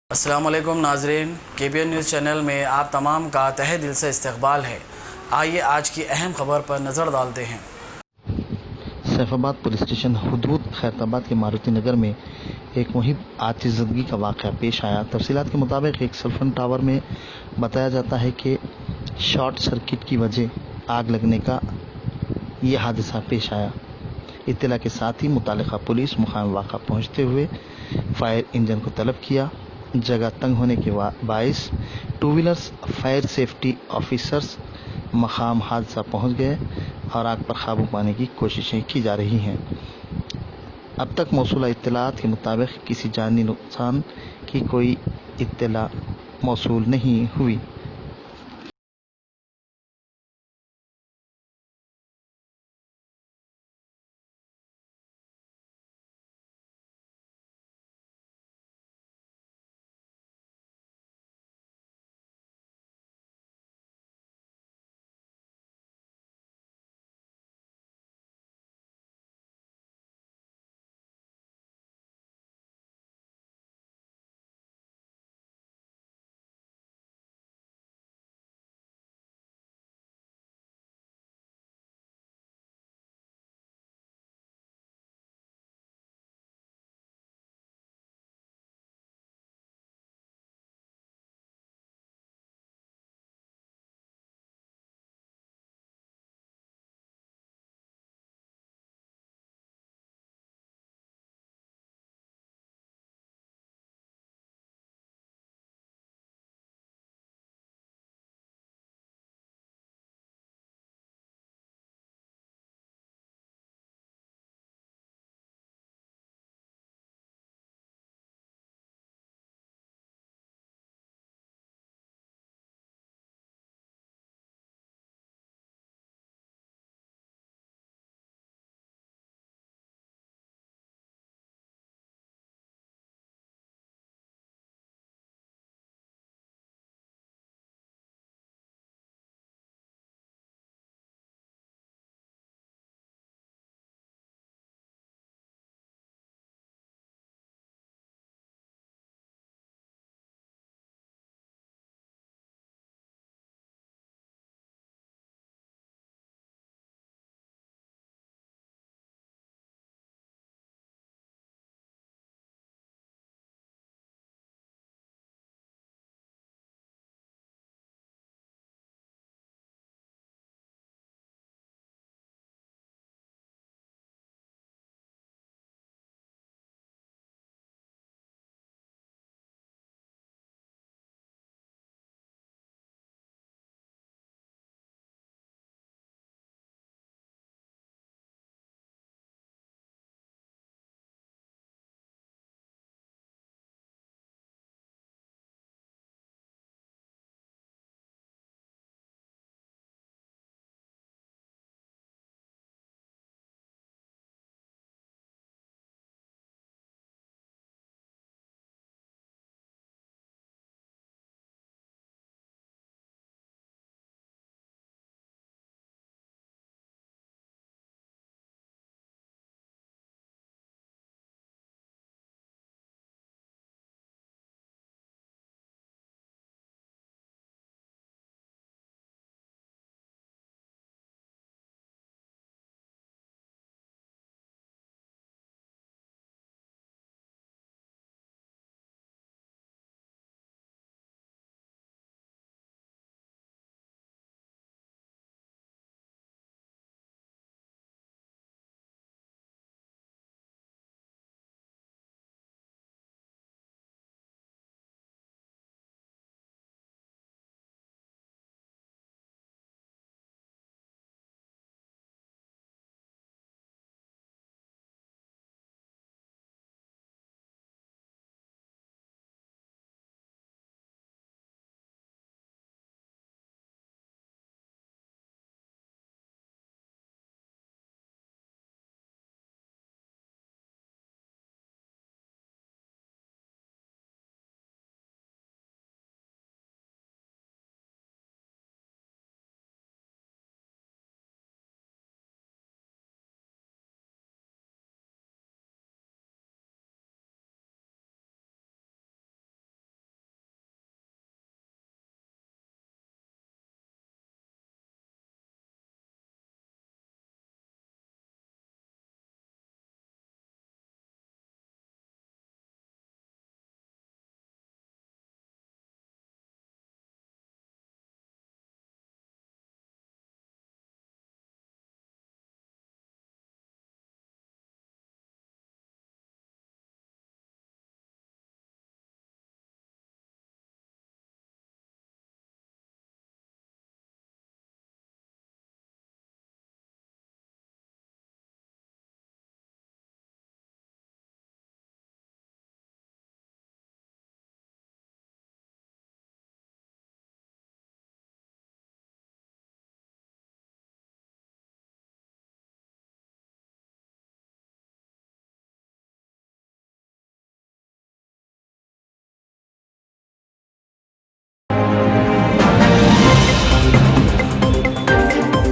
अस्सलाम वालेकुम नाजरीन, KBN न्यूज़ चैनल में आप तमाम का तहे दिल से इस्तकबाल है। आइए आज की अहम खबर पर नज़र डालते हैं। सैफाबाद पुलिस स्टेशन हुदूद खैरताबाद के मारुति नगर में एक मुहिम आतिशज़दगी का वाक़या पेश आया। तफसीलात के मुताबिक एक सेलफोन टावर में बताया जाता है कि शॉर्ट सर्किट की वजह आग लगने का ये हादसा पेश आया। इत्तला के साथ ही मुतालिका पुलिस मुकाम वाक़ा पहुँचते हुए फायर इंजन को तलब किया। जगह तंग होने के बाइस two wheelers fire safety officers मकाम हादसा पहुंच गए और आग पर काबू पाने की कोशिशें की जा रही हैं। अब तक मौसूला इत्तलात के मुताबिक किसी जानी नुकसान की कोई इत्तला मौसूल नहीं हुई।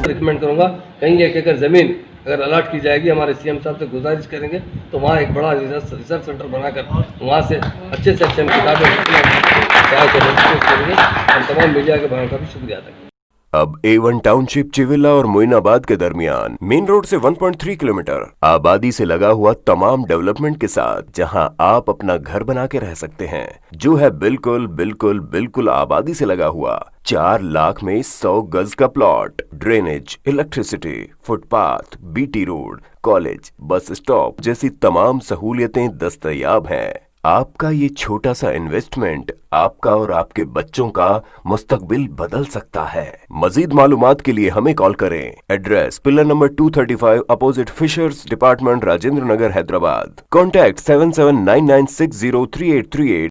रिकमेंड करूँगा कहीं 1 एकड़ ज़मीन अगर अलॉट की जाएगी, हमारे सीएम साहब से गुजारिश करेंगे तो वहाँ एक बड़ा रिसर्च सेंटर बनाकर वहाँ से अच्छे किताबें करेंगे। और तमाम मीडिया के भाइयों का भी शुक्रिया अदा। अब A1 टाउनशिप चिविला और मोइनाबाद के दरमियान मेन रोड से 1.3 किलोमीटर आबादी से लगा हुआ तमाम डेवलपमेंट के साथ जहां आप अपना घर बना के रह सकते हैं, जो है बिल्कुल बिल्कुल बिल्कुल आबादी से लगा हुआ। 4 लाख में 100 गज का plot, drainage, electricity, footpath, BT road, college, bus stop जैसी तमाम सहूलियतें दस्तयाब हैं। आपका ये छोटा सा इन्वेस्टमेंट आपका और आपके बच्चों का मुस्तकबिल बदल सकता है। मजीद मालूमात के लिए हमें कॉल करें। Address pillar number 235 opposite fishers department, Rajendra Nagar, Hyderabad. Contact 7799603838।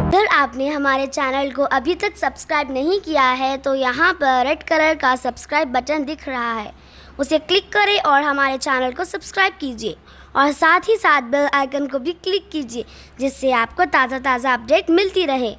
अगर आपने हमारे चैनल को अभी तक सब्सक्राइब नहीं किया है तो यहाँ पर रेड कलर का सब्सक्राइब बटन दिख रहा है, उसे क्लिक करें और हमारे चैनल को सब्सक्राइब कीजिए और साथ ही साथ बेल आइकन को भी क्लिक कीजिए, जिससे आपको ताज़ा अपडेट मिलती रहे।